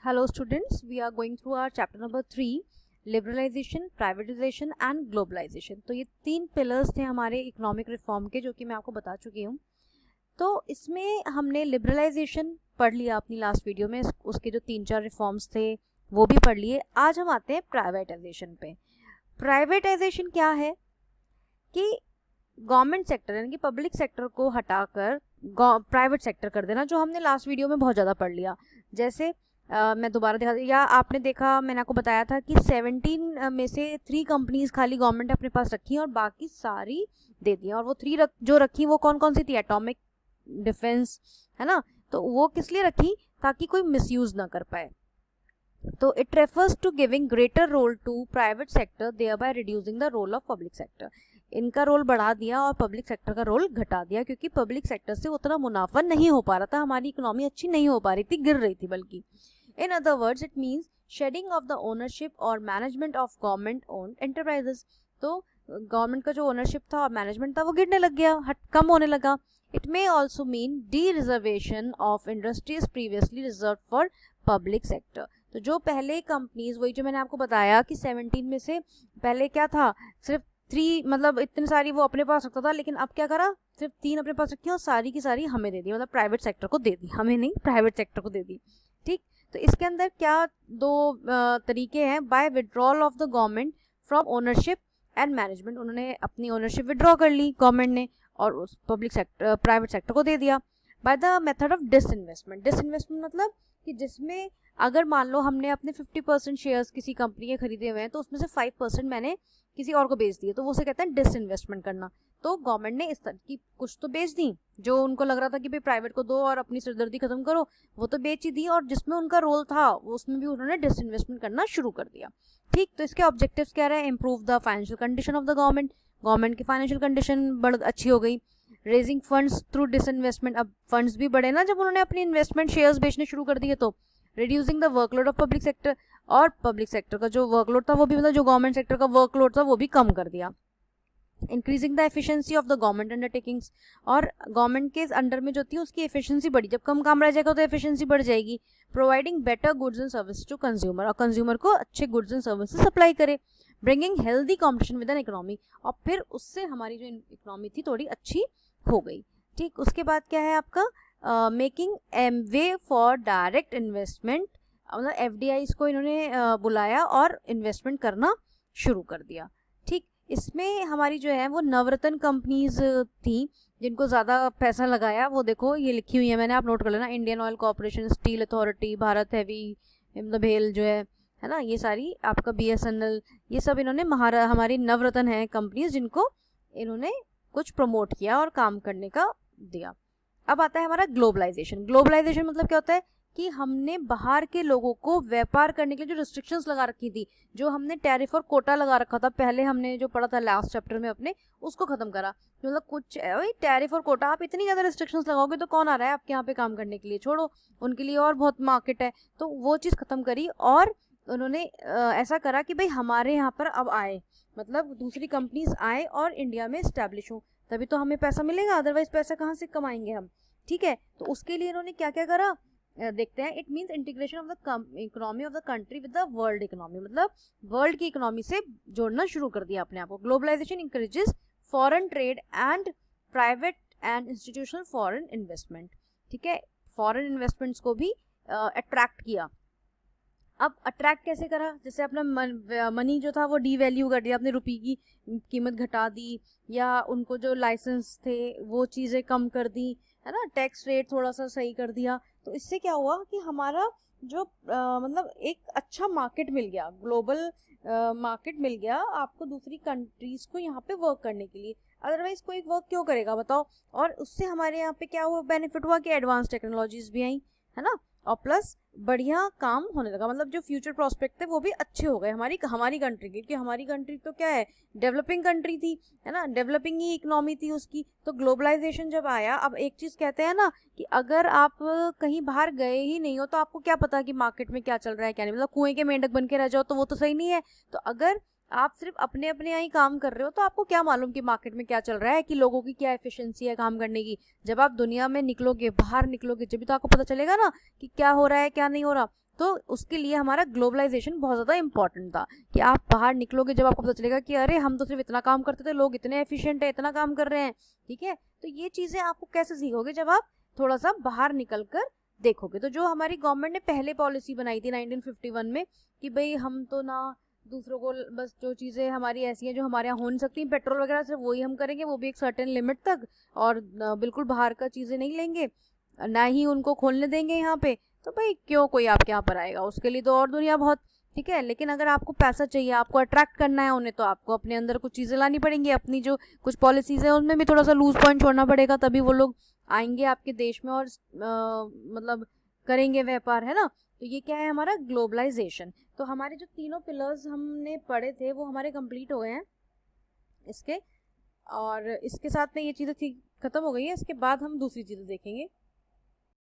Hello students, we are going through our chapter number 3 liberalisation, privatisation and globalisation. तो ये 3 pillars थे हमारे economic reform के, जो कि मैं आपको बता चुकी हूँ। तो इसमें हमने लिबरलाइजेशन पढ़ लिया अपनी लास्ट वीडियो में, उसके जो 3-4 रिफॉर्म्स थे वो भी पढ़ लिए। आज हम आते हैं प्राइवेटाइजेशन पे। प्राइवेटाइजेशन क्या है कि गवर्नमेंट सेक्टर यानी कि पब्लिक सेक्टर को हटाकर प्राइवेट सेक्टर कर देना, जो हमने लास्ट वीडियो में बहुत ज़्यादा पढ़ लिया। जैसे मैं दोबारा दिखा, या आपने देखा, मैंने आपको बताया था कि 17 में से 3 कंपनीज खाली गवर्नमेंट ने अपने पास रखी और बाकी सारी दे दी। और वो 3 जो रखी वो कौन कौन सी थी? एटॉमिक, डिफेंस, है ना। तो वो किस लिए रखी? ताकि कोई मिसयूज ना कर पाए। तो it refers to giving greater role to private sector, thereby reducing the role of public sector. इनका रोल बढ़ा दिया और पब्लिक सेक्टर का रोल घटा दिया, क्योंकि पब्लिक सेक्टर से उतना मुनाफा नहीं हो पा रहा था, हमारी इकोनॉमी अच्छी नहीं हो पा रही थी, गिर रही थी बल्कि। In other words, it means shedding of the ownership or management of government-owned enterprises. तो गवर्नमेंट का जो ओनरशिप था और मैनेजमेंट था वो गिरने लग गया, कम होने लगा। It may also mean de-reservation of industries previously reserved for public sector. तो जो पहले कंपनीज, वही जो मैंने आपको बताया कि 17 में से पहले क्या था, सिर्फ 3, मतलब इतनी सारी वो अपने पास रखता था, लेकिन अब क्या करा, सिर्फ 3 अपने पास रखी और सारी की सारी हमें दे दी, मतलब प्राइवेट सेक्टर को दे दी, हमें नहीं, प्राइवेट सेक्टर को दे दी। ठीक, तो इसके अंदर क्या 2 तरीके हैं। By withdrawal of the government from ownership and management, उन्होंने अपनी ओनरशिप विड्रॉ कर ली गवर्नमेंट ने और उस पब्लिक सेक्टर, प्राइवेट सेक्टर को दे दिया। By the method of disinvestment, disinvestment मतलब कि जिसमें अगर मान लो हमने अपने 50% शेयर्स किसी कंपनी के खरीदे हुए हैं, तो उसमें से 5% मैंने किसी और को बेच दिए, तो वो उसे कहते हैं डिसइन्वेस्टमेंट करना। तो गवर्नमेंट ने इस तरह की कुछ तो बेच दी, जो उनको लग रहा था कि भाई प्राइवेट को दो और अपनी सिरदर्दी खत्म करो, वो तो बेच ही दी, और जिसमें उनका रोल था उसमें भी उन्होंने डिसइन्वेस्टमेंट करना शुरू कर दिया। ठीक, तो इसके ऑब्जेक्टिव्स क्या रहे? Improve the financial condition of the government, government की फाइनेंशियल कंडीशन बढ़ अच्छी हो गई। रेजिंग फंड्स थ्रू डिसइन्वेस्टमेंट, अब फंड्स भी बढ़े ना जब उन्होंने अपनी इन्वेस्टमेंट शेयर्स बेचने शुरू कर दिए। तो reducing the workload of public sector, और पब्लिक सेक्टर का जो वर्कलोड था वो भी, मतलब जो गवर्नमेंट सेक्टर का वर्कलोड था वो भी कम कर दिया। Increasing the efficiency of the government undertakings, और गवर्नमेंट के अंडर में जो थी उसकी एफिशिएंसी बढ़ी, जब कम काम रह जाएगा तो एफिशिएंसी बढ़ जाएगी। Providing better goods and service to consumer, और कंज्यूमर को अच्छे गुड्स एंड सर्विसेज सप्लाई करे। Bringing healthy competition with an economy, और फिर उससे हमारी जो इकोनॉमी थी थोड़ी अच्छी हो गई। ठीक, उसके बाद क्या है आपका? Making way for direct investment, मतलब FDIs को इन्होंने बुलाया और इन्वेस्टमेंट करना शुरू कर दिया। ठीक, इसमें हमारी जो है वो नवरत्न कंपनीज थी जिनको ज़्यादा पैसा लगाया। वो देखो ये लिखी हुई है मैंने, आप नोट कर लेना। Indian oil corporation, steel authority, Bharat heavy, मतलब भेल जो है ना, ये सारी आपका BSNL, ये सब इन्होंने हमारी नवरत्न है कंपनीज, जिनको इन्होंने कुछ प्रमोट किया और काम करने का दिया। अब आता है हमारा ग्लोबलाइजेशन। ग्लोबलाइजेशन मतलब क्या होता है कि हमने बाहर के लोगों को व्यापार करने के लिए जो रिस्ट्रिक्शंस लगा रखी थी, जो हमने टैरिफ और कोटा लगा रखा था, पहले हमने जो पढ़ा था लास्ट चैप्टर में अपने, उसको खत्म करा। मतलब कुछ टैरिफ और कोटा, आप इतनी ज़्यादा रिस्ट्रिक्शंस लगाओगे तो कौन आ रहा है आपके यहाँ पे काम करने के लिए? छोड़ो, उनके लिए और बहुत मार्केट है। तो वो चीज़ खत्म करी और उन्होंने ऐसा करा कि भाई हमारे यहाँ पर अब आए, मतलब दूसरी कंपनीज आए और इंडिया में इस्टेब्लिश हो, तभी तो हमें पैसा मिलेगा, अदरवाइज पैसा कहाँ से कमाएंगे हम? ठीक है, तो उसके लिए इन्होंने क्या क्या करा देखते हैं। It means integration of the economy of the country with the world economy, मतलब वर्ल्ड की इकोनॉमी से जोड़ना शुरू कर दिया अपने आप को। Globalisation encourages foreign trade and private and institutional foreign investment. ठीक है, फॉरेन इन्वेस्टमेंट्स को भी अट्रैक्ट किया। अब अट्रैक्ट कैसे करा? जैसे अपना मनी जो था वो डीवैल्यू कर दिया, अपने रुपये की कीमत घटा दी, या उनको जो लाइसेंस थे वो चीज़ें कम कर दी, है ना, टैक्स रेट थोड़ा सा सही कर दिया। तो इससे क्या हुआ कि हमारा जो मतलब एक अच्छा मार्केट मिल गया, ग्लोबल मार्केट मिल गया आपको, दूसरी कंट्रीज़ को यहाँ पे वर्क करने के लिए। अदरवाइज कोई वर्क क्यों करेगा बताओ? और उससे हमारे यहाँ पे क्या हुआ, बेनिफिट हुआ कि एडवांस टेक्नोलॉजीज भी आई, है ना, और प्लस बढ़िया काम होने लगा, मतलब जो फ्यूचर प्रोस्पेक्ट थे वो भी अच्छे हो गए हमारी कंट्री के, क्योंकि हमारी कंट्री तो क्या है, डेवलपिंग कंट्री थी, है ना, डेवलपिंग ही इकोनॉमी थी उसकी। तो ग्लोबलाइजेशन जब आया, अब एक चीज़ कहते हैं ना कि अगर आप कहीं बाहर गए ही नहीं हो तो आपको क्या पता कि मार्केट में क्या चल रहा है क्या नहीं, मतलब कुएं के मेंढक बन के रह जाओ तो वो तो सही नहीं है। तो अगर आप सिर्फ अपने अपने यहाँ ही काम कर रहे हो तो आपको क्या मालूम कि मार्केट में क्या चल रहा है, कि लोगों की क्या एफिशिएंसी है काम करने की। जब आप दुनिया में निकलोगे, बाहर निकलोगे, जब भी तो आपको पता चलेगा ना कि क्या हो रहा है क्या नहीं हो रहा। तो उसके लिए हमारा ग्लोबलाइजेशन बहुत ज़्यादा इंपॉर्टेंट था कि आप बाहर निकलोगे जब आपको पता चलेगा कि अरे हम तो सिर्फ इतना काम करते थे, लोग इतने एफिशिएंट है, इतना काम कर रहे हैं, ठीक है। तो ये चीज़ें आपको कैसे सीखोगे, जब आप थोड़ा सा बाहर निकल कर देखोगे। तो जो हमारी गवर्नमेंट ने पहले पॉलिसी बनाई थी 1951 में कि भाई हम तो ना दूसरों को, बस जो चीज़ें हमारी ऐसी हैं जो हमारे यहाँ हो नहीं सकती, पेट्रोल वगैरह सिर्फ वही हम करेंगे, वो भी एक सर्टेन लिमिट तक, और बिल्कुल बाहर का चीज़ें नहीं लेंगे, ना ही उनको खोलने देंगे यहाँ पे। तो भाई क्यों कोई आपके यहाँ पर आएगा, उसके लिए तो और दुनिया बहुत, ठीक है। लेकिन अगर आपको पैसा चाहिए, आपको अट्रैक्ट करना है उन्हें, तो आपको अपने अंदर कुछ चीज़ें लानी पड़ेंगी, अपनी जो कुछ पॉलिसीज़ है उनमें भी थोड़ा सा लूज पॉइंट छोड़ना पड़ेगा, तभी वो लोग आएंगे आपके देश में और मतलब करेंगे व्यापार, है ना। तो ये क्या है हमारा ग्लोबलाइजेशन। तो हमारे जो तीनों पिलर्स हमने पढ़े थे वो हमारे कंप्लीट हो गए हैं इसके, और इसके साथ में ये चीज़ें ठीक खत्म हो गई है। इसके बाद हम दूसरी चीज़ें देखेंगे।